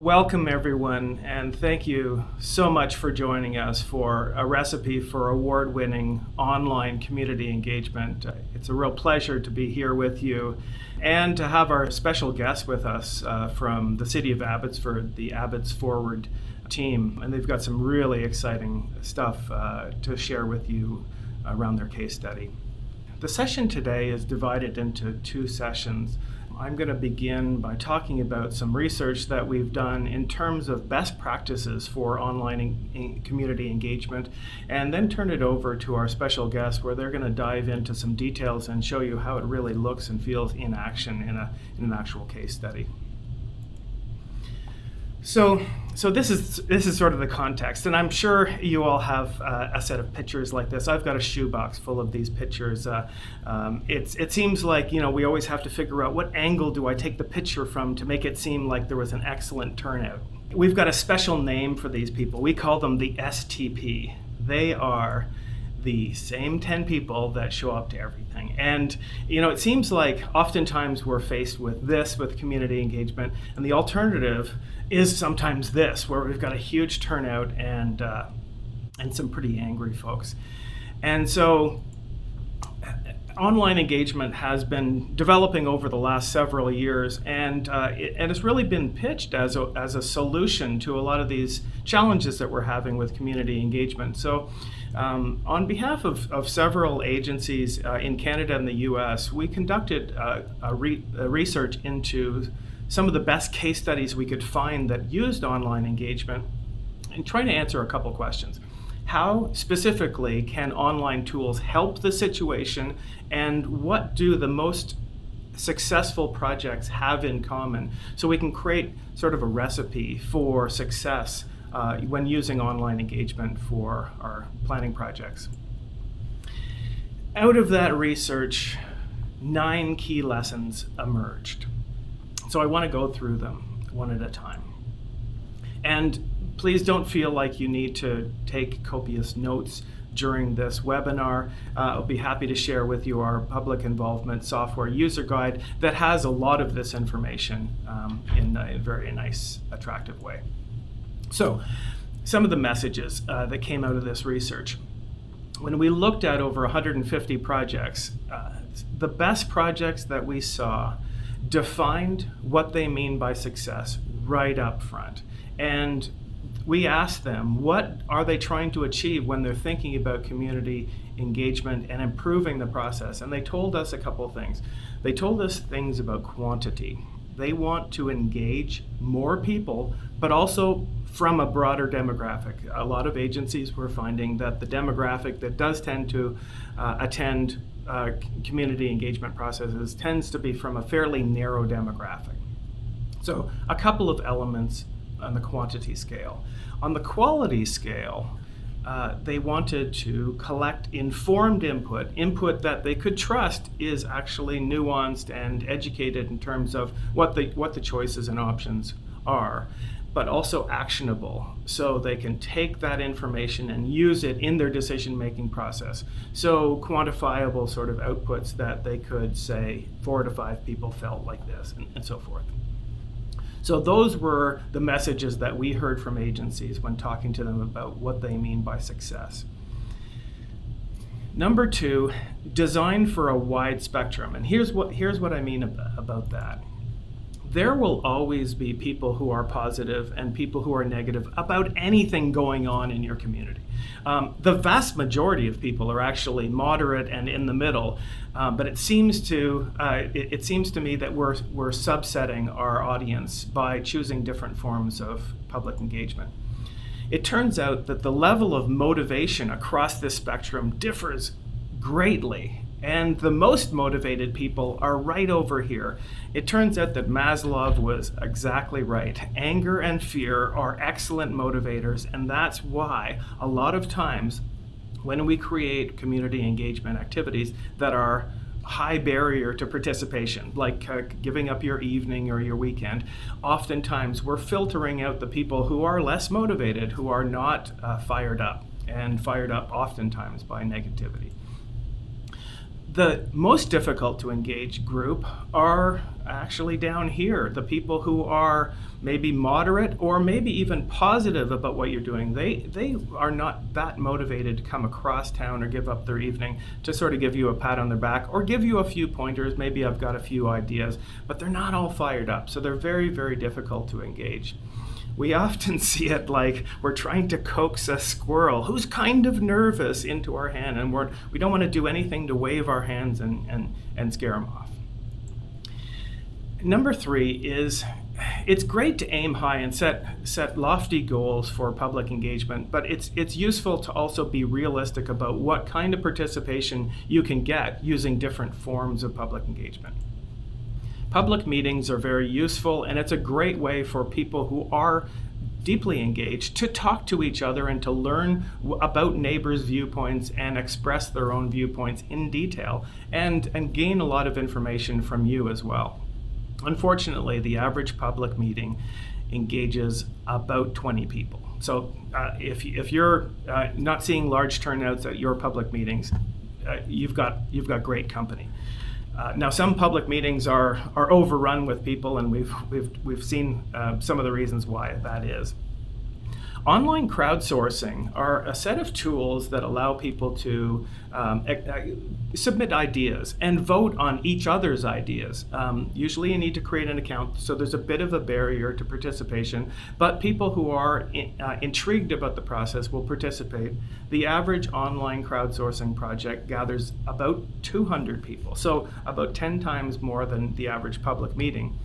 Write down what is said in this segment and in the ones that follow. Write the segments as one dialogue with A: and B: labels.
A: Welcome, everyone, and thank you so much for joining us for a recipe for award-winning online community engagement. It's a real pleasure to be here with you and to have our special guest with us from the city of Abbotsfwd, the Abbotsfwd team. And they've got some really exciting stuff to share with you around their case study. The session today is divided into two sessions. I'm going to begin by talking about some research that we've done in terms of best practices for online community engagement, and then turn it over to our special guest where they're going to dive into some details and show you how it really looks and feels in action in an actual case study. So this is sort of the context, and I'm sure you all have a set of pictures like this. I've got a shoebox full of these pictures. It seems like we always have to figure out what angle do I take the picture from to make it seem like there was an excellent turnout. We've got a special name for these people. We call them the STP. They are the same 10 people that show up to everything. And it seems like oftentimes we're faced with community engagement, and the alternative is sometimes this, where we've got a huge turnout and some pretty angry folks. And so online engagement has been developing over the last several years, and it's really been pitched as a solution to a lot of these challenges that we're having with community engagement. So on behalf of several agencies in Canada and the US, we conducted a research into some of the best case studies we could find that used online engagement, and trying to answer a couple questions. How specifically can online tools help the situation, and what do the most successful projects have in common, so we can create sort of a recipe for success when using online engagement for our planning projects. Out of that research, 9 key lessons emerged. So I want to go through them one at a time. And please don't feel like you need to take copious notes during this webinar. I'll be happy to share with you our public involvement software user guide that has a lot of this information in a very nice, attractive way. So some of the messages that came out of this research. When we looked at over 150 projects, the best projects that we saw defined what they mean by success right up front. And we asked them, what are they trying to achieve when they're thinking about community engagement and improving the process? And they told us a couple of things. They told us things about quantity. They want to engage more people, but also from a broader demographic. A lot of agencies were finding that the demographic that does tend to attend community engagement processes tends to be from a fairly narrow demographic. So a couple of elements on the quantity scale. On the quality scale, they wanted to collect informed input that they could trust is actually nuanced and educated in terms of what the choices and options are, but also actionable, so they can take that information and use it in their decision-making process. So quantifiable sort of outputs that they could say 4 to 5 people felt like this, and so forth. So those were the messages that we heard from agencies when talking to them about what they mean by success. Number 2, design for a wide spectrum. And here's what I mean about that. There will always be people who are positive and people who are negative about anything going on in your community. The vast majority of people are actually moderate and in the middle, but it seems to me that we're subsetting our audience by choosing different forms of public engagement. It turns out that the level of motivation across this spectrum differs greatly. And the most motivated people are right over here. It turns out that Maslow was exactly right. Anger and fear are excellent motivators, and that's why a lot of times when we create community engagement activities that are high barrier to participation, like giving up your evening or your weekend, oftentimes we're filtering out the people who are less motivated, who are not fired up, and fired up oftentimes by negativity. The most difficult to engage group are actually down here, the people who are maybe moderate or maybe even positive about what you're doing. They are not that motivated to come across town or give up their evening to sort of give you a pat on their back or give you a few pointers. Maybe I've got a few ideas, but they're not all fired up. So they're very, very difficult to engage. We often see it like we're trying to coax a squirrel who's kind of nervous into our hand, and we don't want to do anything to wave our hands and scare them off. Number 3 is, it's great to aim high and set lofty goals for public engagement, but it's useful to also be realistic about what kind of participation you can get using different forms of public engagement. Public meetings are very useful, and it's a great way for people who are deeply engaged to talk to each other and to learn about neighbors' viewpoints and express their own viewpoints in detail and gain a lot of information from you as well. Unfortunately, the average public meeting engages about 20 people. So if you're not seeing large turnouts at your public meetings, you've got great company. Now, some public meetings are overrun with people, and we've seen some of the reasons why that is. Online crowdsourcing are a set of tools that allow people to submit ideas and vote on each other's ideas. Usually you need to create an account, so there's a bit of a barrier to participation, but people who are intrigued about the process will participate. The average online crowdsourcing project gathers about 200 people, so about 10 times more than the average public meeting.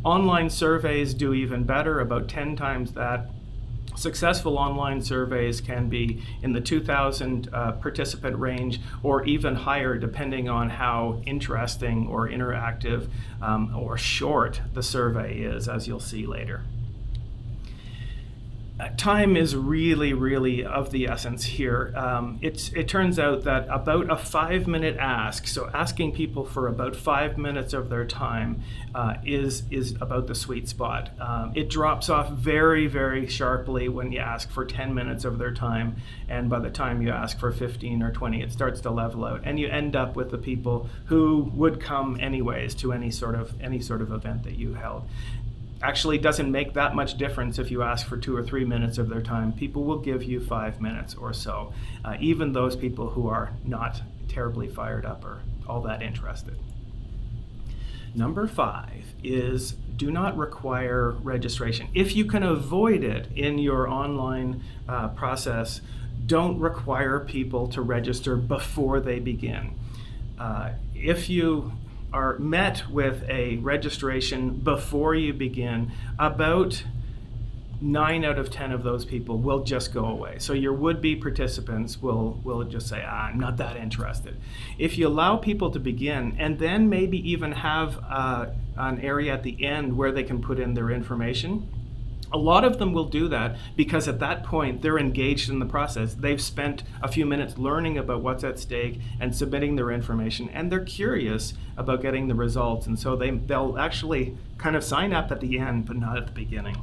A: Online surveys do even better, about 10 times that. Successful online surveys can be in the 2,000 participant range or even higher, depending on how interesting or interactive or short the survey is, as you'll see later. Time is really, really of the essence here. It turns out that about a 5-minute ask, so asking people for about 5 minutes of their time is about the sweet spot. It drops off very, very sharply when you ask for 10 minutes of their time, and by the time you ask for 15 or 20, it starts to level out, and you end up with the people who would come anyways to any sort of event that you held. Actually doesn't make that much difference if you ask for 2 or 3 minutes of their time. People will give you 5 minutes or so, even those people who are not terribly fired up or all that interested. Number 5 is do not require registration. If you can avoid it in your online process, don't require people to register before they begin. If you are met with a registration before you begin, about 9 out of 10 of those people will just go away. So your would-be participants will just say, I'm not that interested. If you allow people to begin and then maybe even have an area at the end where they can put in their information, a lot of them will do that because at that point they're engaged in the process. They've spent a few minutes learning about what's at stake and submitting their information, and they're curious about getting the results, and so they'll actually kind of sign up at the end but not at the beginning.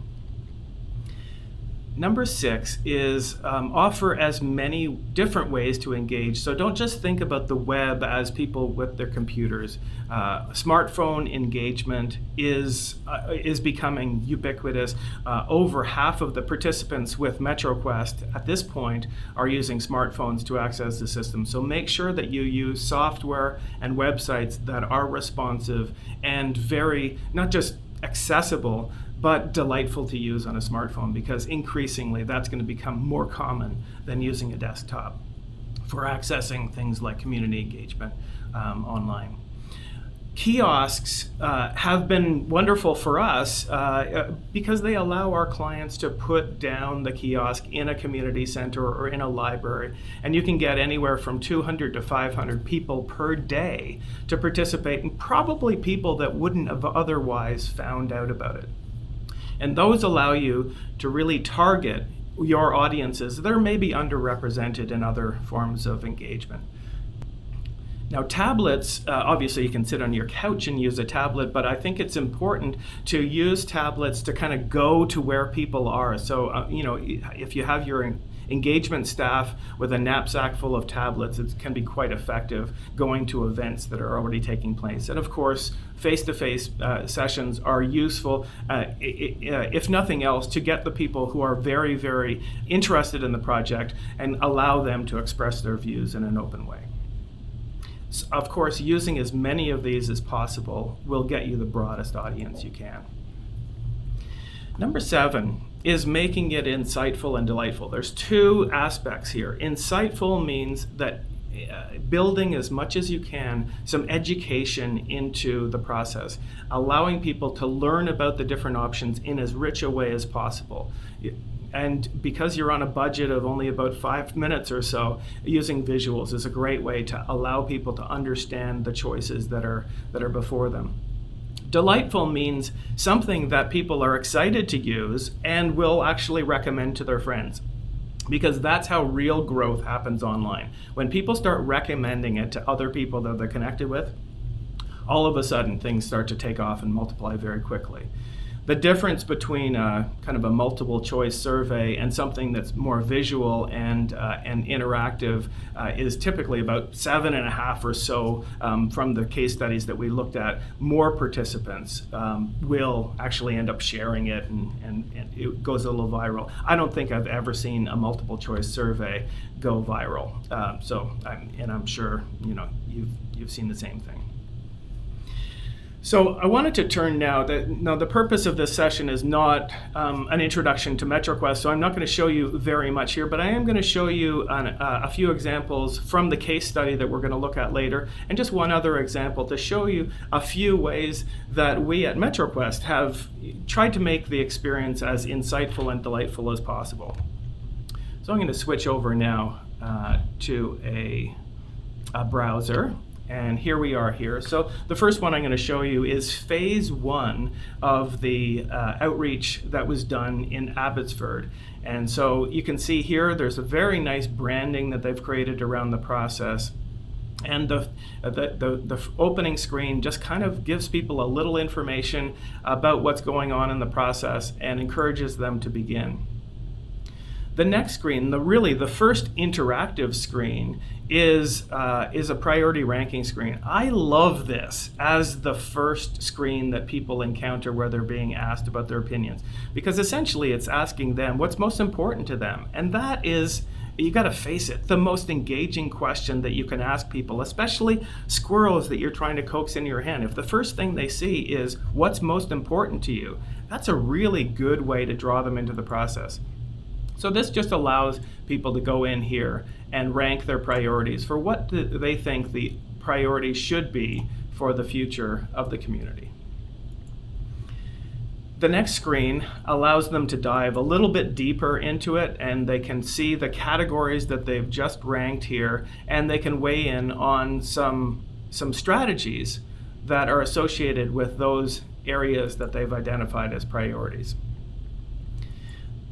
A: Number 6 is offer as many different ways to engage. So don't just think about the web as people with their computers. Smartphone engagement is becoming ubiquitous. Over half of the participants with MetroQuest at this point are using smartphones to access the system. So make sure that you use software and websites that are responsive and very, not just accessible, but delightful to use on a smartphone, because increasingly that's going to become more common than using a desktop for accessing things like community engagement online. Kiosks have been wonderful for us because they allow our clients to put down the kiosk in a community center or in a library, and you can get anywhere from 200 to 500 people per day to participate, and probably people that wouldn't have otherwise found out about it. And those allow you to really target your audiences that are maybe underrepresented in other forms of engagement. Now, tablets, obviously you can sit on your couch and use a tablet, but I think it's important to use tablets to kind of go to where people are. So, if you have your engagement staff with a knapsack full of tablets, it can be quite effective going to events that are already taking place. And of course, face-to-face sessions are useful, if nothing else, to get the people who are very, very interested in the project and allow them to express their views in an open way. Of course, using as many of these as possible will get you the broadest audience you can. Number 7 is making it insightful and delightful. There's 2 aspects here. Insightful means that building as much as you can some education into the process, allowing people to learn about the different options in as rich a way as possible. And because you're on a budget of only about 5 minutes or so, using visuals is a great way to allow people to understand the choices that are before them. Delightful means something that people are excited to use and will actually recommend to their friends, because that's how real growth happens online. When people start recommending it to other people that they're connected with, all of a sudden things start to take off and multiply very quickly. The difference between kind of a multiple choice survey and something that's more visual and interactive is typically about 7.5 or so from the case studies that we looked at. More participants will actually end up sharing it, and it goes a little viral. I don't think I've ever seen a multiple choice survey go viral. I'm sure you've seen the same thing. So I wanted to turn now the purpose of this session is not an introduction to MetroQuest, so I'm not going to show you very much here, but I am going to show you a few examples from the case study that we're going to look at later, and just one other example to show you a few ways that we at MetroQuest have tried to make the experience as insightful and delightful as possible. So I'm going to switch over now to a browser. And here we are here. So the first one I'm going to show you is phase 1 of the outreach that was done in Abbotsfwd. And so you can see here there's a very nice branding that they've created around the process. And the opening screen just kind of gives people a little information about what's going on in the process and encourages them to begin. The next screen, the first interactive screen, is a priority ranking screen. I love this as the first screen that people encounter where they're being asked about their opinions, because essentially it's asking them what's most important to them, and that is, you got to face it, the most engaging question that you can ask people, especially squirrels that you're trying to coax into your hand. If the first thing they see is what's most important to you, that's a really good way to draw them into the process. So this just allows people to go in here and rank their priorities for what they think the priorities should be for the future of the community. The next screen allows them to dive a little bit deeper into it, and they can see the categories that they've just ranked here, and they can weigh in on some strategies that are associated with those areas that they've identified as priorities.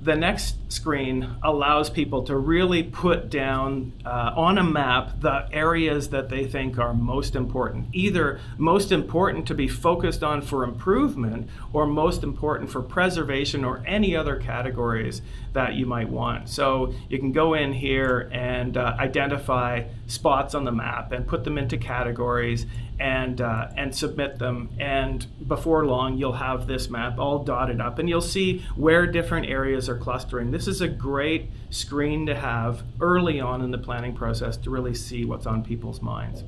A: The next screen allows people to really put down on a map the areas that they think are most important, either most important to be focused on for improvement or most important for preservation or any other categories that you might want. So you can go in here and identify spots on the map and put them into categories and submit them, and before long you'll have this map all dotted up and you'll see where different areas are clustering. This is a great screen to have early on in the planning process to really see what's on people's minds.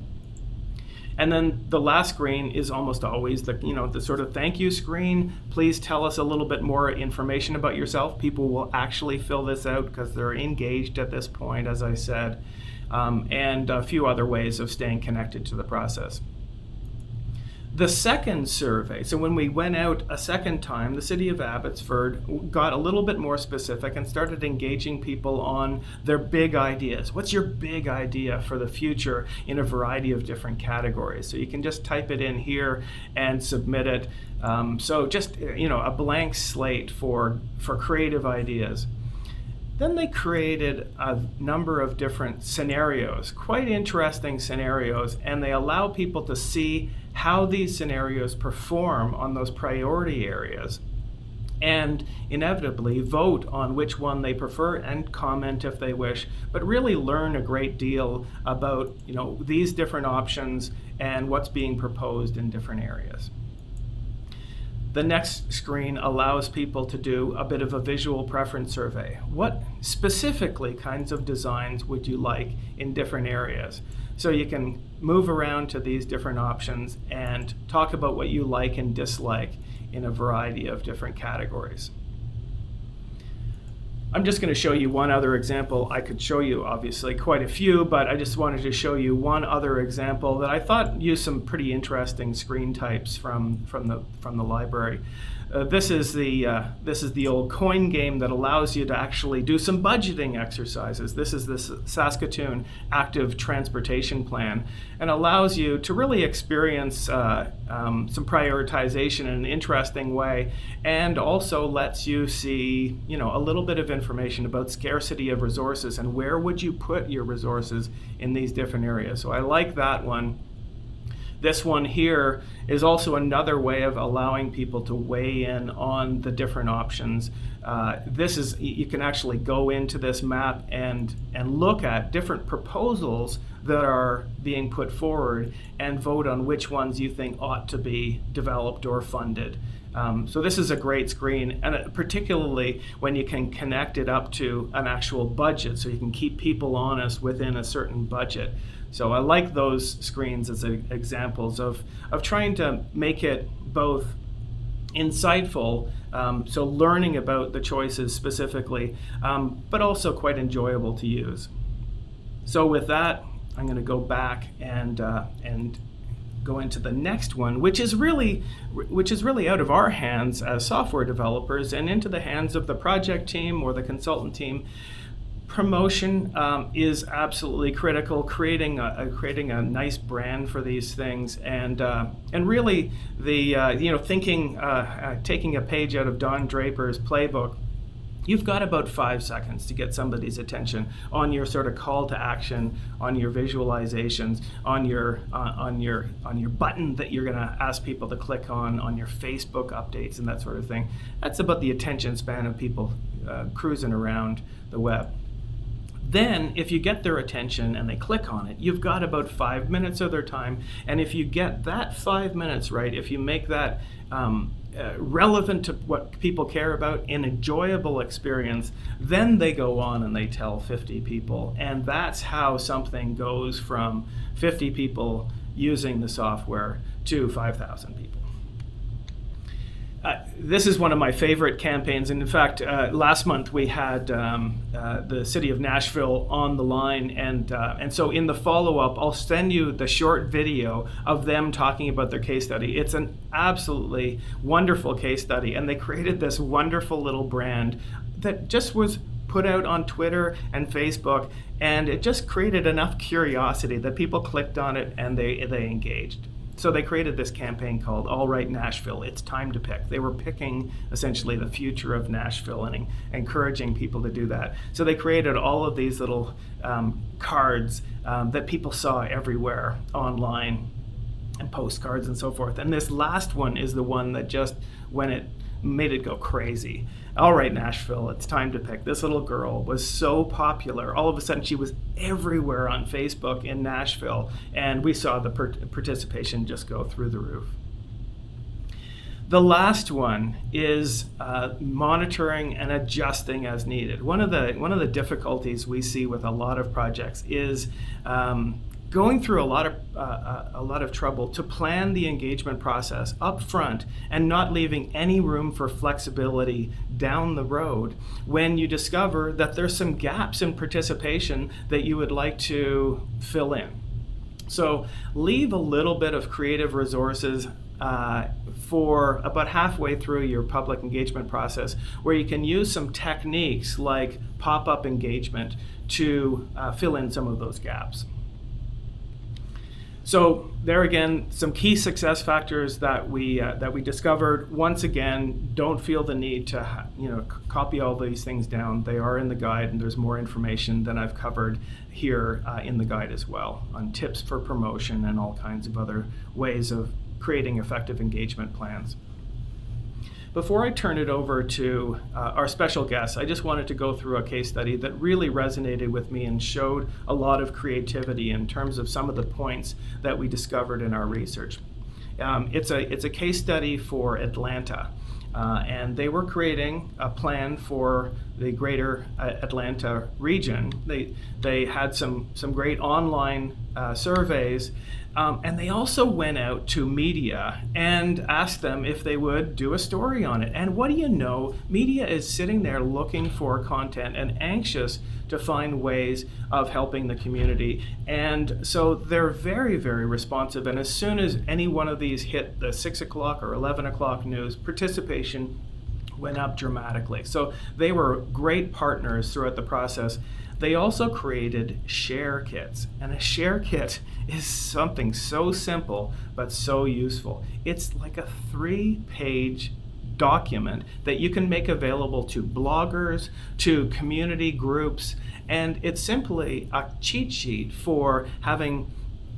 A: And then the last screen is almost always the sort of thank you screen. Please tell us a little bit more information about yourself. People will actually fill this out because they're engaged at this point, as I said, and a few other ways of staying connected to the process. The second survey, so when we went out a second time, the city of Abbotsfwd got a little bit more specific and started engaging people on their big ideas. What's your big idea for the future in a variety of different categories? So you can just type it in here and submit it. So just a blank slate for creative ideas. Then they created a number of different scenarios, quite interesting scenarios, and they allow people to see how these scenarios perform on those priority areas. and inevitably vote on which one they prefer and comment if they wish, but really learn a great deal about these different options and what's being proposed in different areas. The next screen allows people to do a bit of a visual preference survey. What specifically kinds of designs would you like in different areas? So you can move around to these different options and talk about what you like and dislike in a variety of different categories. I'm just going to show you one other example. I could show you obviously quite a few, but I just wanted to show you one other example that I thought used some pretty interesting screen types from the library. This is the old coin game that allows you to actually do some budgeting exercises. This is the Saskatoon Active Transportation Plan, and allows you to really experience some prioritization in an interesting way, and also lets you see a little bit of information about scarcity of resources and where would you put your resources in these different areas. So I like that one. This one here is also another way of allowing people to weigh in on the different options. You can actually go into this map and look at different proposals that are being put forward and vote on which ones you think ought to be developed or funded. So this is a great screen, and particularly when you can connect it up to an actual budget, so you can keep people honest within a certain budget. So I like those screens as examples of trying to make it both insightful, so learning about the choices specifically, but also quite enjoyable to use. So with that, I'm going to go back and go into the next one, which is really out of our hands as software developers and into the hands of the project team or the consultant team. Promotion is absolutely critical. Creating a nice brand for these things, and really taking a page out of Don Draper's playbook. You've got about 5 seconds to get somebody's attention on your sort of call to action, on your visualizations, on your button that you're going to ask people to click on your Facebook updates and that sort of thing. That's about the attention span of people cruising around the web. Then, if you get their attention and they click on it, you've got about 5 minutes of their time. And if you get that 5 minutes right, if you make that relevant to what people care about, an enjoyable experience, then they go on and they tell 50 people. And that's how something goes from 50 people using the software to 5,000 people. This is one of my favorite campaigns, and in fact, last month we had the city of Nashville on the line, and so in the follow-up, I'll send you the short video of them talking about their case study. It's an absolutely wonderful case study, and they created this wonderful little brand that just was put out on Twitter and Facebook, and it just created enough curiosity that people clicked on it and they engaged. So they created this campaign called All Right Nashville, It's Time to Pick. They were picking essentially the future of Nashville and encouraging people to do that. So they created all of these little cards that people saw everywhere online, and postcards and so forth. And this last one is the one that just, when it made it go crazy. All right, Nashville, it's time to pick. This little girl was so popular. All of a sudden, she was everywhere on Facebook in Nashville, and we saw the participation just go through the roof. The last one is monitoring and adjusting as needed. One of the difficulties we see with a lot of projects is going through a lot of trouble to plan the engagement process up front and not leaving any room for flexibility down the road when you discover that there's some gaps in participation that you would like to fill in. So leave a little bit of creative resources for about halfway through your public engagement process, where you can use some techniques like pop-up engagement to fill in some of those gaps. So there again, some key success factors that we discovered. Once again, don't feel the need to copy all these things down. They are in the guide, and there's more information than I've covered here in the guide as well, on tips for promotion and all kinds of other ways of creating effective engagement plans. Before I turn it over to our special guest, I just wanted to go through a case study that really resonated with me and showed a lot of creativity in terms of some of the points that we discovered in our research. It's a case study for Atlanta. And they were creating a plan for the greater Atlanta region. They had some great online surveys, and they also went out to media and asked them if they would do a story on it. And what do you know? Media is sitting there looking for content and anxious to find ways of helping the community. And so they're very, very responsive. And as soon as any one of these hit the 6 o'clock or 11 o'clock news, participation went up dramatically. So they were great partners throughout the process. They also created share kits. And a share kit is something so simple, but so useful. It's like a 3-page document that you can make available to bloggers, to community groups, and it's simply a cheat sheet for having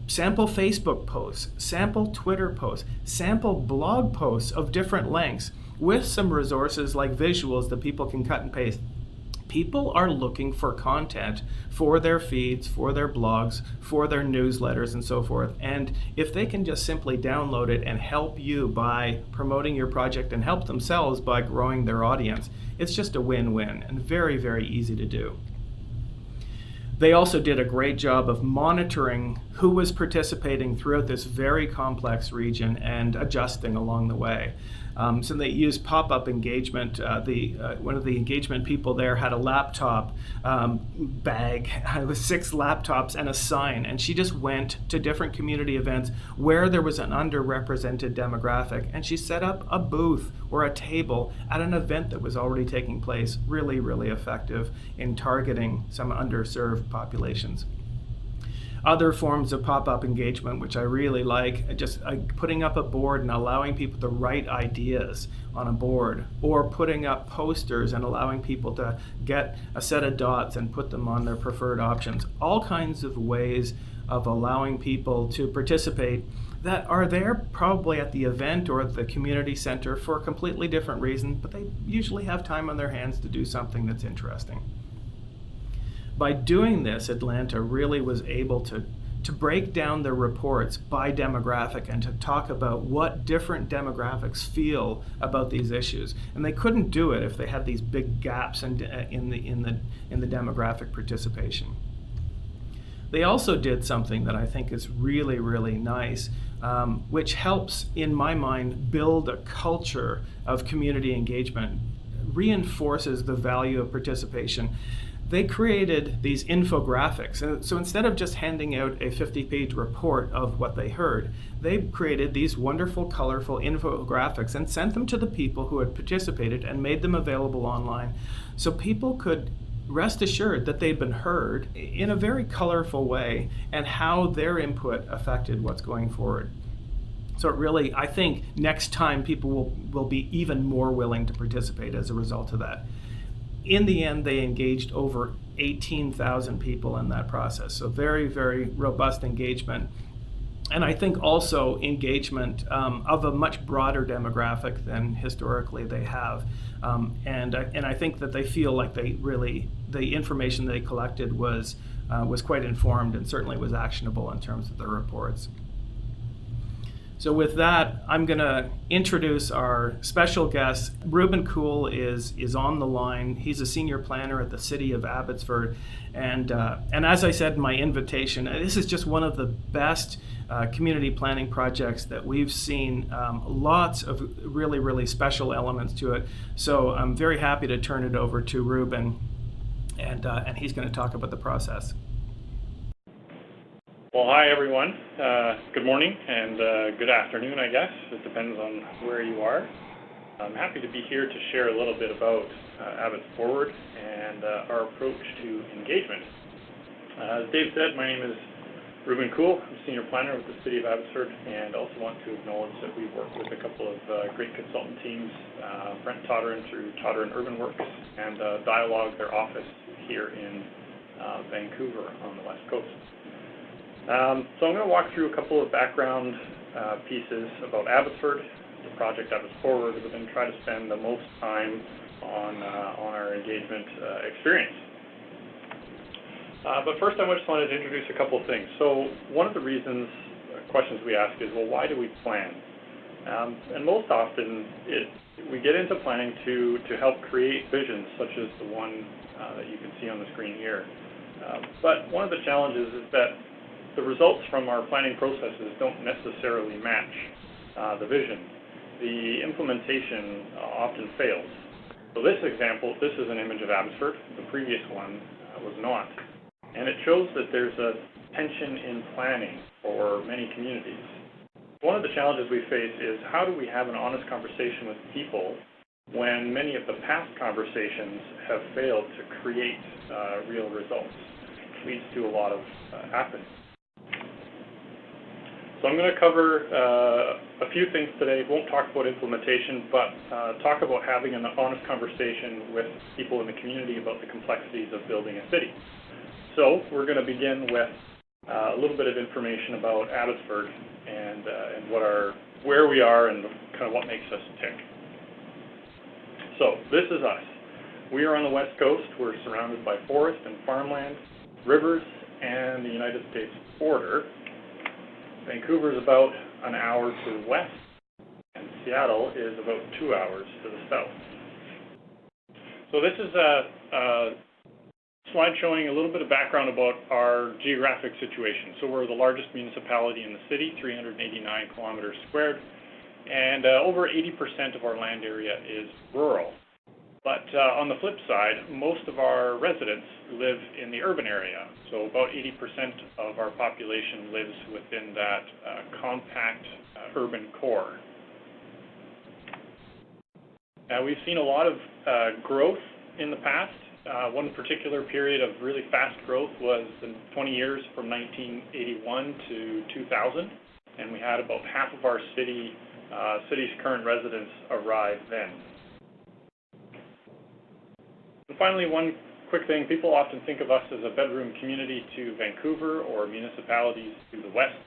A: sample Facebook posts, sample Twitter posts, sample blog posts of different lengths with some resources like visuals that people can cut and paste. People are looking for content for their feeds, for their blogs, for their newsletters, and so forth. And if they can just simply download it and help you by promoting your project and help themselves by growing their audience, it's just a win-win and very, very easy to do. They also did a great job of monitoring who was participating throughout this very complex region and adjusting along the way. So they used pop-up engagement. One of the engagement people there had a laptop bag with 6 laptops and a sign, and she just went to different community events where there was an underrepresented demographic, and she set up a booth or a table at an event that was already taking place. Really, really effective in targeting some underserved populations. Other forms of pop-up engagement, which I really like, just putting up a board and allowing people to write ideas on a board, or putting up posters and allowing people to get a set of dots and put them on their preferred options. All kinds of ways of allowing people to participate that are there probably at the event or at the community center for a completely different reason, but they usually have time on their hands to do something that's interesting. By doing this, Atlanta really was able to break down their reports by demographic and to talk about what different demographics feel about these issues. And they couldn't do it if they had these big gaps in the demographic participation. They also did something that I think is really, really nice, which helps, in my mind, build a culture of community engagement, reinforces the value of participation. They created these infographics. So instead of just handing out a 50-page report of what they heard, they created these wonderful, colorful infographics and sent them to the people who had participated and made them available online so people could rest assured that they'd been heard in a very colorful way and how their input affected what's going forward. So it really, I think next time people will be even more willing to participate as a result of that. In the end, they engaged over 18,000 people in that process. So very, very robust engagement. And I think also engagement of a much broader demographic than historically they have. And I think that they feel like the information they collected was quite informed and certainly was actionable in terms of their reports. So with that, I'm going to introduce our special guest. Ruben Cool is on the line. He's a senior planner at the City of Abbotsfwd. And as I said in my invitation, this is just one of the best community planning projects that we've seen. Lots of really, really special elements to it. So I'm very happy to turn it over to Ruben, and he's going to talk about the process.
B: Well, hi everyone. Good morning and good afternoon, I guess. It depends on where you are. I'm happy to be here to share a little bit about Abbotsfwd and our approach to engagement. As Dave said, my name is Ruben Cool. I'm Senior Planner with the City of Abbotsfwd, and also want to acknowledge that we work with a couple of great consultant teams, Brent Todderan through Todderan Urban Works, and Dialogue, their office here in Vancouver on the West Coast. So I'm going to walk through a couple of background pieces about Abbotsfwd, the project Abbotsfwd, but then try to spend the most time on our engagement experience. But first, I just wanted to introduce a couple of things. So one of the questions we ask is, well, why do we plan? And most often, we get into planning to help create visions, such as the one that you can see on the screen here. But one of the challenges is that the results from our planning processes don't necessarily match the vision. The implementation often fails. So this example, this is an image of Abbotsfwd. The previous one was not. And it shows that there's a tension in planning for many communities. One of the challenges we face is, how do we have an honest conversation with people when many of the past conversations have failed to create real results? It leads to a lot of apathy. So I'm going to cover a few things today. Won't talk about implementation, but talk about having an honest conversation with people in the community about the complexities of building a city. So we're going to begin with a little bit of information about Abbotsfwd and where we are and kind of what makes us tick. So this is us. We are on the west coast. We're surrounded by forest and farmland, rivers, and the United States border. Vancouver is about an hour to the west, and Seattle is about 2 hours to the south. So this is a slide showing a little bit of background about our geographic situation. So we're the largest municipality in the city, 389 kilometers squared, and over 80% of our land area is rural. But on the flip side, most of our residents live in the urban area. So about 80% of our population lives within that compact urban core. Now, we've seen a lot of growth in the past. One particular period of really fast growth was the 20 years from 1981 to 2000, and we had about half of our city's current residents arrive then. And finally, one quick thing, people often think of us as a bedroom community to Vancouver or municipalities to the west,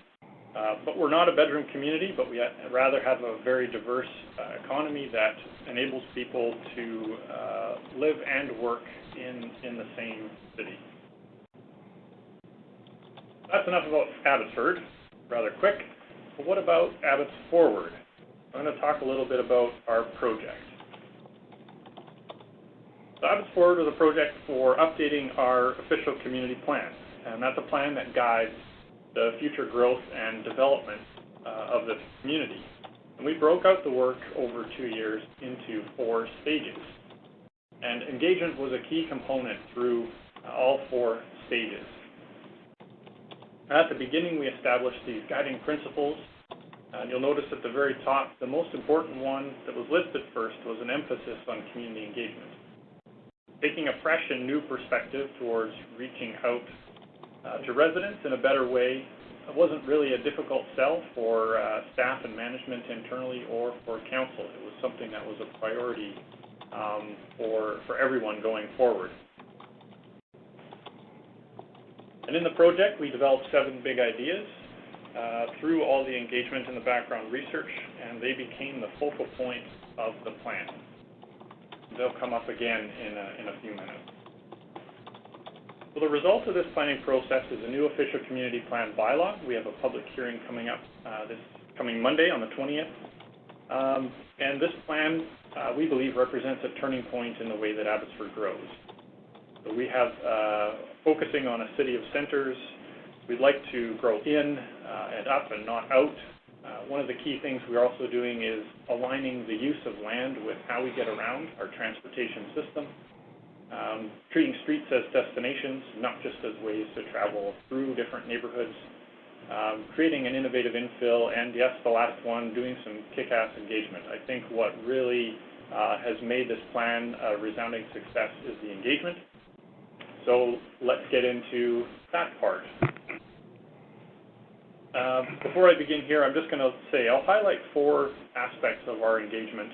B: but we're not a bedroom community, but we rather have a very diverse economy that enables people to live and work in the same city. That's enough about Abbotsfwd, rather quick. But what about Abbotsfwd? I'm going to talk a little bit about our project. So Abbotsfwd was a project for updating our official community plan, and that's a plan that guides the future growth and development of the community. And we broke out the work over 2 years into 4 stages. And engagement was a key component through all 4 stages. At the beginning, we established these guiding principles. And you'll notice at the very top, the most important one that was listed first was an emphasis on community engagement. Taking a fresh and new perspective towards reaching out to residents in a better way. It wasn't really a difficult sell for staff and management internally or for council. It was something that was a priority for everyone going forward. And in the project, we developed 7 big ideas through all the engagement and the background research, and they became the focal point of the plan. They'll come up again in a few minutes. Well, the result of this planning process is a new official community plan bylaw. We have a public hearing coming up this coming Monday on the 20th. And this plan, we believe, represents a turning point in the way that Abbotsfwd grows. So we have, focusing on a city of centers, we'd like to grow in and up and not out. One of the key things we're also doing is aligning the use of land with how we get around our transportation system. Treating streets as destinations, not just as ways to travel through different neighborhoods. Creating an innovative infill, and yes, the last one, doing some kick-ass engagement. I think what really has made this plan a resounding success is the engagement. So let's get into that part. Before I begin here, I'm just going to say I'll highlight 4 aspects of our engagement,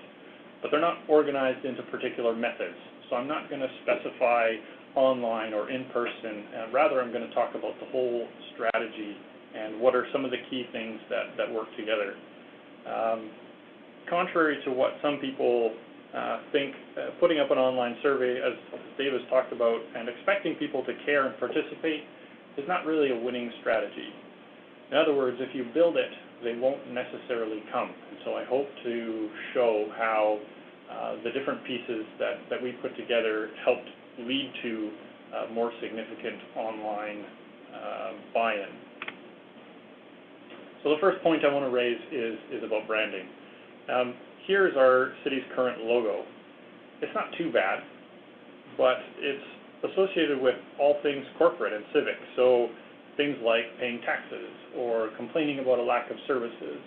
B: but they're not organized into particular methods. So I'm not going to specify online or in person. Rather, I'm going to talk about the whole strategy and what are some of the key things that work together. contrary to what some people think, putting up an online survey, as Dave has talked about, and expecting people to care and participate is not really a winning strategy. In other words, if you build it, they won't necessarily come. And so I hope to show how the different pieces that we put together helped lead to more significant online buy-in. So the first point I want to raise is about branding. Here's our city's current logo. It's not too bad, but it's associated with all things corporate and civic. So things like paying taxes or complaining about a lack of services.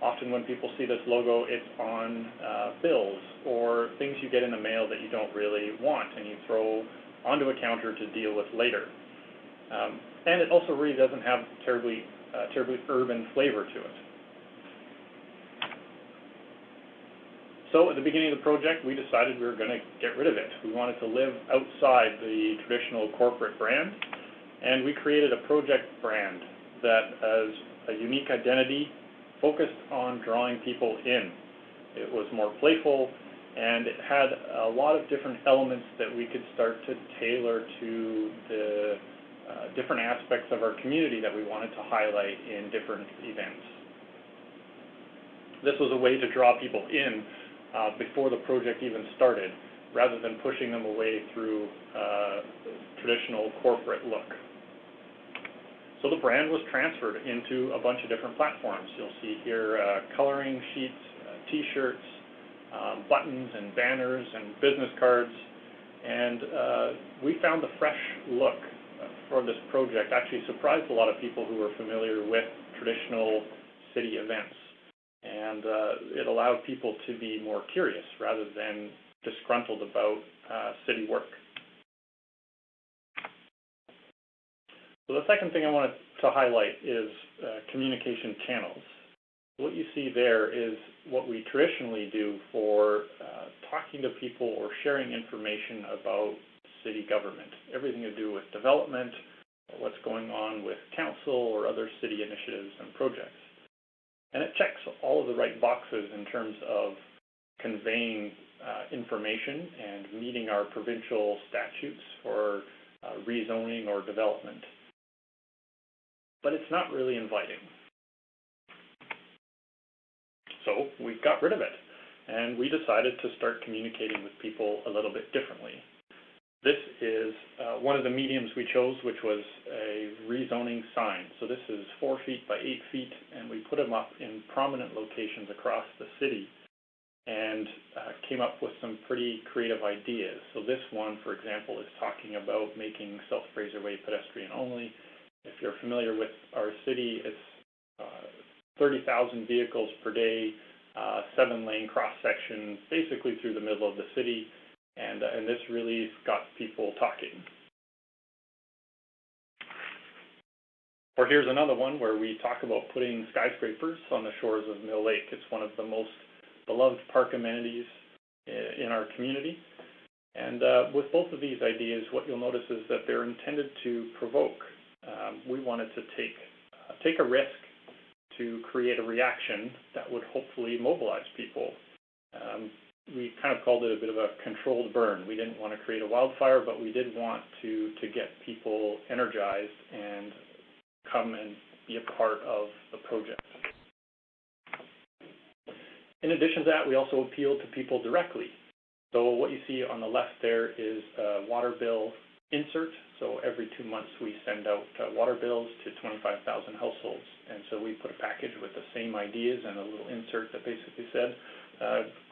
B: Often when people see this logo, it's on bills or things you get in the mail that you don't really want and you throw onto a counter to deal with later. And it also really doesn't have terribly urban flavor to it. So at the beginning of the project, we decided we were going to get rid of it. We wanted to live outside the traditional corporate brand, and we created a project brand that has a unique identity focused on drawing people in. It was more playful, and it had a lot of different elements that we could start to tailor to the different aspects of our community that we wanted to highlight in different events. This was a way to draw people in before the project even started, rather than pushing them away through traditional corporate look. So the brand was transferred into a bunch of different platforms. You'll see here coloring sheets, t-shirts, buttons and banners and business cards. And we found the fresh look for this project actually surprised a lot of people who were familiar with traditional city events. And it allowed people to be more curious rather than disgruntled about city work. So the second thing I wanted to highlight is communication channels. What you see there is what we traditionally do for talking to people or sharing information about city government. Everything to do with development, or what's going on with council or other city initiatives and projects. And it checks all of the right boxes in terms of conveying information and meeting our provincial statutes for rezoning or development. But it's not really inviting. So we got rid of it, and we decided to start communicating with people a little bit differently. This is one of the mediums we chose, which was a rezoning sign. So this is 4 feet by 8 feet, and we put them up in prominent locations across the city and came up with some pretty creative ideas. So this one, for example, is talking about making South Fraser Way pedestrian only. If you're familiar with our city, it's 30,000 vehicles per day, 7-lane cross-section, basically through the middle of the city. And this really got people talking. Or here's another one where we talk about putting skyscrapers on the shores of Mill Lake. It's one of the most beloved park amenities in our community. And with both of these ideas, what you'll notice is that they're intended to provoke. We wanted to take a risk to create a reaction that would hopefully mobilize people. We kind of called it a bit of a controlled burn. We didn't want to create a wildfire, but we did want to get people energized and come and be a part of the project. In addition to that, we also appealed to people directly. So what you see on the left there is a water bill insert. So every 2 months we send out water bills to 25,000 households. And so we put a package with the same ideas and a little insert that basically said,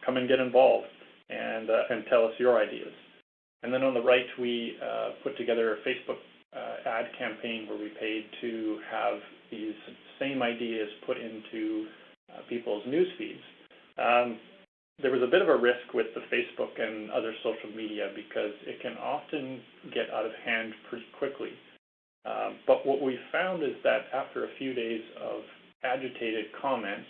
B: come and get involved and tell us your ideas. And then on the right, we put together a Facebook ad campaign where we paid to have these same ideas put into people's news feeds. There was a bit of a risk with the Facebook and other social media because it can often get out of hand pretty quickly. But what we found is that after a few days of agitated comments,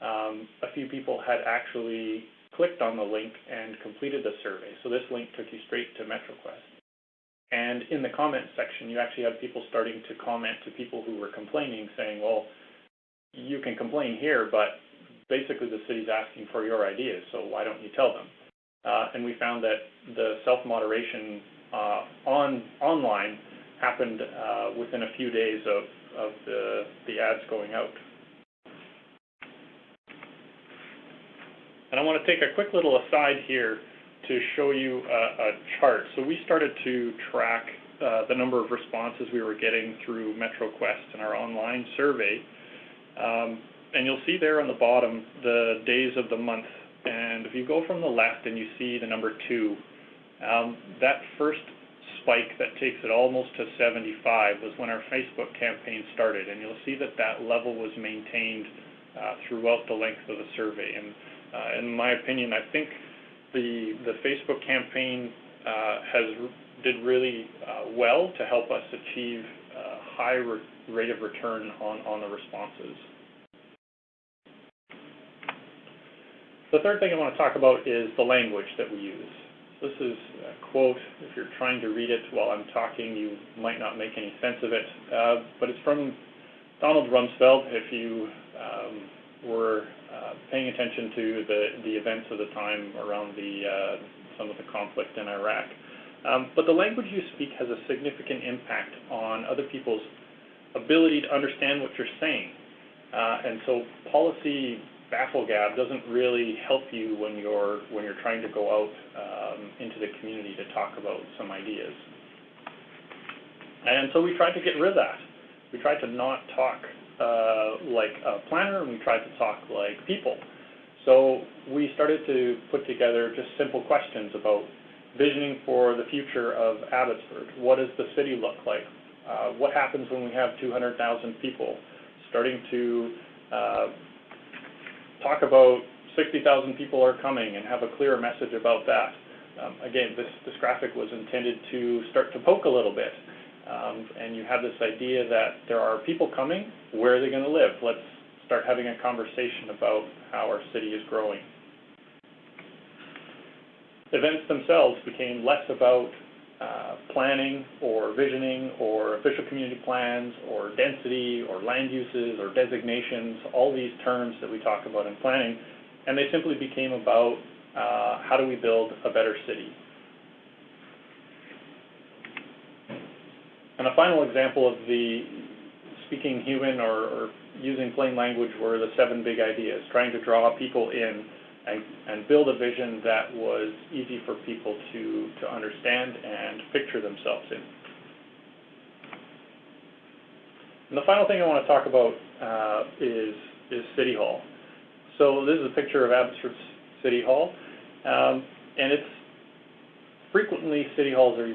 B: a few people had actually clicked on the link and completed the survey. So this link took you straight to MetroQuest. And in the comment section, you actually had people starting to comment to people who were complaining, saying, well, you can complain here, but basically the city's asking for your ideas, so why don't you tell them? And we found that the self-moderation online happened within a few days of the ads going out. And I want to take a quick little aside here to show you a chart. So we started to track the number of responses we were getting through MetroQuest in our online survey. And you'll see there on the bottom the days of the month. And if you go from the left and you see the number 2, that first spike that takes it almost to 75 was when our Facebook campaign started. And you'll see that that level was maintained throughout the length of the survey. And in my opinion, I think the Facebook campaign did really well to help us achieve a high rate of return on the responses. The third thing I want to talk about is the language that we use. This is a quote. If you're trying to read it while I'm talking, you might not make any sense of it, but it's from Donald Rumsfeld. If you were paying attention to the events of the time around some of the conflict in Iraq. But the language you speak has a significant impact on other people's ability to understand what you're saying. And so policy bafflegab doesn't really help you when you're trying to go out into the community to talk about some ideas. And so we tried to get rid of that. We tried to not talk like a planner, and we tried to talk like people. So we started to put together just simple questions about visioning for the future of Abbotsfwd. What does the city look like? What happens when we have 200,000 people? Starting to talk about 60,000 people are coming and have a clearer message about that. Again, this graphic was intended to start to poke a little bit. And you have this idea that there are people coming. Where are they going to live? Let's start having a conversation about how our city is growing. Events themselves became less about planning or visioning or official community plans or density or land uses or designations, all these terms that we talk about in planning, and they simply became about how do we build a better city. And a final example of the speaking human or using plain language were the 7 big ideas, trying to draw people in and build a vision that was easy for people to understand and picture themselves in. And the final thing I want to talk about is City Hall. So this is a picture of Abbotsford City Hall, and it's frequently City Halls are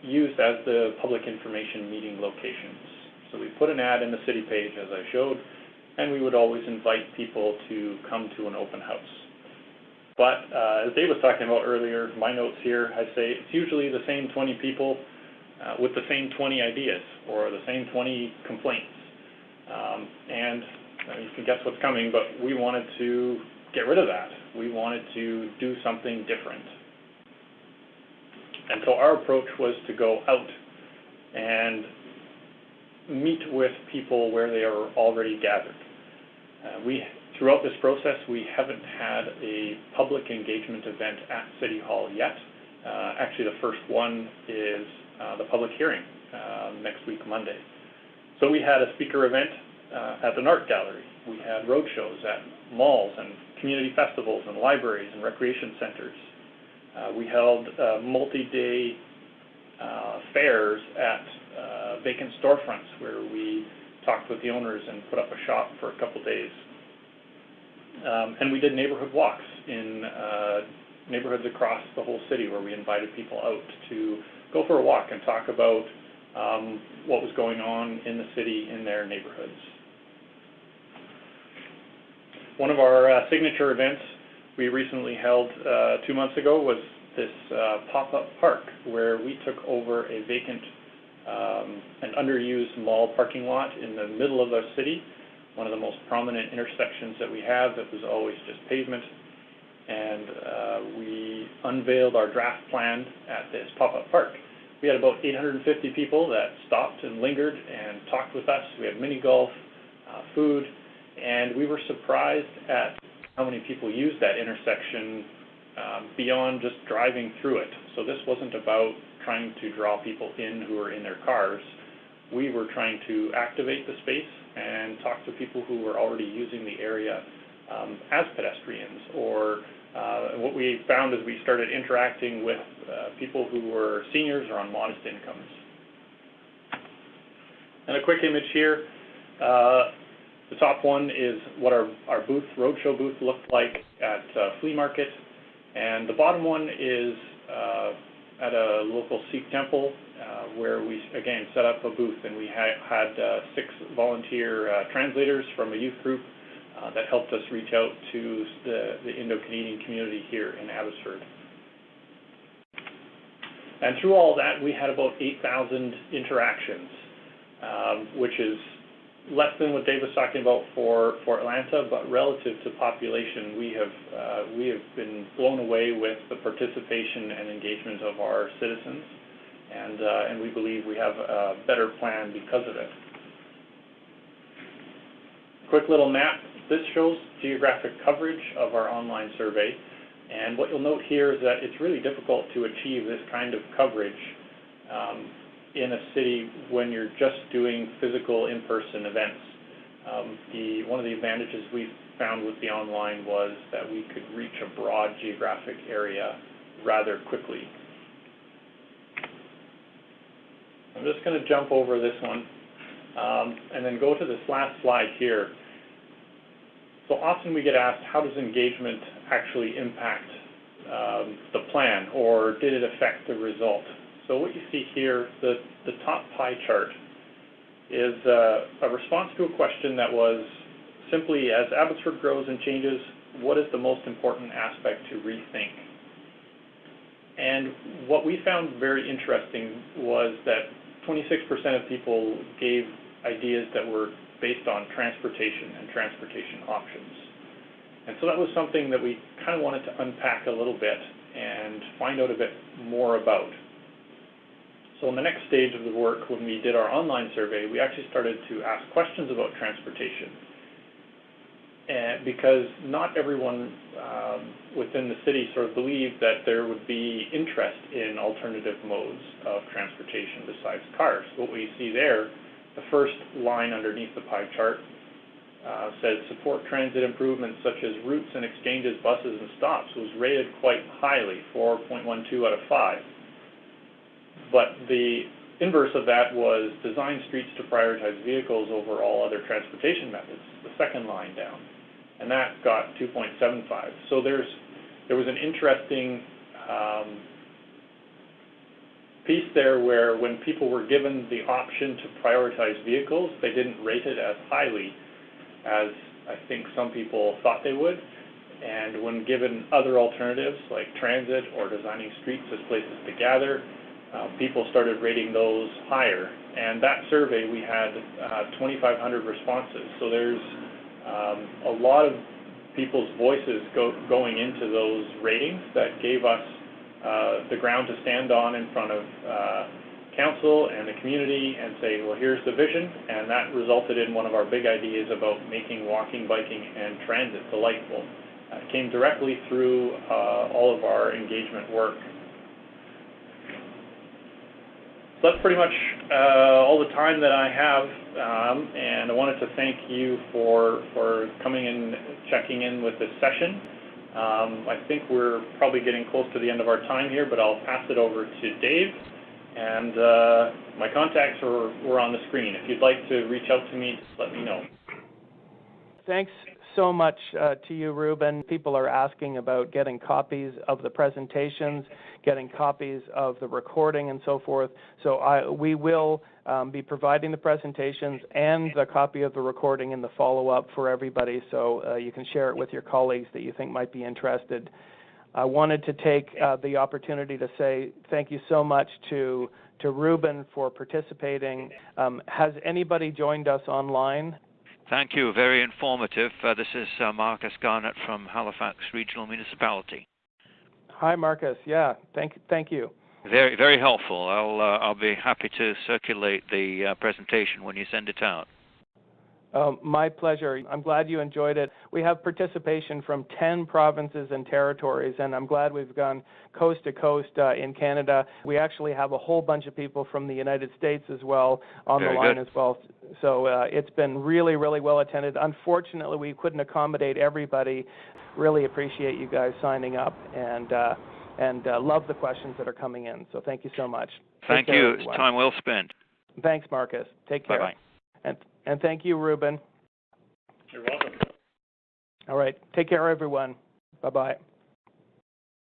B: used as the public information meeting locations. So we put an ad in the city page, as I showed, and we would always invite people to come to an open house. But as Dave was talking about earlier, my notes here, I say it's usually the same 20 people with the same 20 ideas or the same 20 complaints. And you can guess what's coming, but we wanted to get rid of that. We wanted to do something different. And so our approach was to go out and meet with people where they are already gathered. Throughout this process, we haven't had a public engagement event at City Hall yet. Actually, the first one is the public hearing next week, Monday. So we had a speaker event at an art gallery. We had road shows at malls and community festivals and libraries and recreation centers. We held multi-day fairs at vacant storefronts where we talked with the owners and put up a shop for a couple days. And we did neighborhood walks in neighborhoods across the whole city where we invited people out to go for a walk and talk about what was going on in the city in their neighborhoods. One of our signature events we recently held 2 months ago was this pop-up park where we took over a vacant and underused mall parking lot in the middle of the city, one of the most prominent intersections that we have that was always just pavement. And we unveiled our draft plan at this pop-up park. We had about 850 people that stopped and lingered and talked with us. We had mini golf, food, and we were surprised at how many people use that intersection beyond just driving through it. So this wasn't about trying to draw people in who are in their cars. We were trying to activate the space and talk to people who were already using the area as pedestrians, or what we found is we started interacting with people who were seniors or on modest incomes. And a quick image here. The top one is what our roadshow booth looked like at Flea Market, and the bottom one is at a local Sikh temple where we again set up a booth, and we had 6 volunteer translators from a youth group that helped us reach out to the Indo-Canadian community here in Abbotsfwd. And through all that, we had about 8,000 interactions, which is less than what Dave was talking about for Atlanta, but relative to population, we have been blown away with the participation and engagement of our citizens, and we believe we have a better plan because of it. Quick little map. This shows geographic coverage of our online survey, and what you'll note here is that it's really difficult to achieve this kind of coverage in a city when you're just doing physical in-person events. One of the advantages we found with the online was that we could reach a broad geographic area rather quickly. I'm just going to jump over this one and then go to this last slide here. So often we get asked, how does engagement actually impact the plan, or did it affect the result? So what you see here, the top pie chart, is a response to a question that was simply, as Abbotsfwd grows and changes, what is the most important aspect to rethink? And what we found very interesting was that 26% of people gave ideas that were based on transportation and transportation options. And so that was something that we kind of wanted to unpack a little bit and find out a bit more about. So in the next stage of the work, when we did our online survey, we actually started to ask questions about transportation. And because not everyone within the city sort of believed that there would be interest in alternative modes of transportation besides cars. What we see there, the first line underneath the pie chart says support transit improvements such as routes and exchanges, buses and stops, was rated quite highly, 4.12 out of 5. But the inverse of that was design streets to prioritize vehicles over all other transportation methods, the second line down, and that got 2.75. So there was an interesting piece there where when people were given the option to prioritize vehicles, they didn't rate it as highly as I think some people thought they would. And when given other alternatives like transit or designing streets as places to gather, people started rating those higher. And that survey, we had 2,500 responses. So there's a lot of people's voices going into those ratings that gave us the ground to stand on in front of council and the community and say, well, here's the vision. And that resulted in one of our big ideas about making walking, biking, and transit delightful. It came directly through all of our engagement work. So that's pretty much all the time that I have, and I wanted to thank you for coming and checking in with this session. I think we're probably getting close to the end of our time here, but I'll pass it over to Dave, and my contacts were on the screen. If you'd like to reach out to me, just let me know.
A: Thanks so much to you, Ruben. People are asking about getting copies of the presentations, getting copies of the recording and so forth. So we will be providing the presentations and the copy of the recording in the follow-up for everybody, so you can share it with your colleagues that you think might be interested. I wanted to take the opportunity to say thank you so much to Ruben for participating. Has anybody joined us online?
C: Thank you. Very informative. This is Marcus Garnett from Halifax Regional Municipality.
A: Hi, Marcus. Yeah, thank you.
C: Very, very helpful. I'll be happy to circulate the presentation when you send it out.
D: My pleasure. I'm glad you enjoyed it. We have participation from 10 provinces and territories, and I'm glad we've gone coast to coast in Canada. We actually have a whole bunch of people from the United States as well on the line as well. So it's been really, really well attended. Unfortunately, we couldn't accommodate everybody. Really appreciate you guys signing up and love the questions that are coming in. So thank you so much.
C: Thank you. It's time well spent.
D: Thanks, Marcus. Take care.
C: Bye-bye.
D: And thank you, Ruben.
B: You're welcome.
D: All right. Take care, everyone. Bye-bye.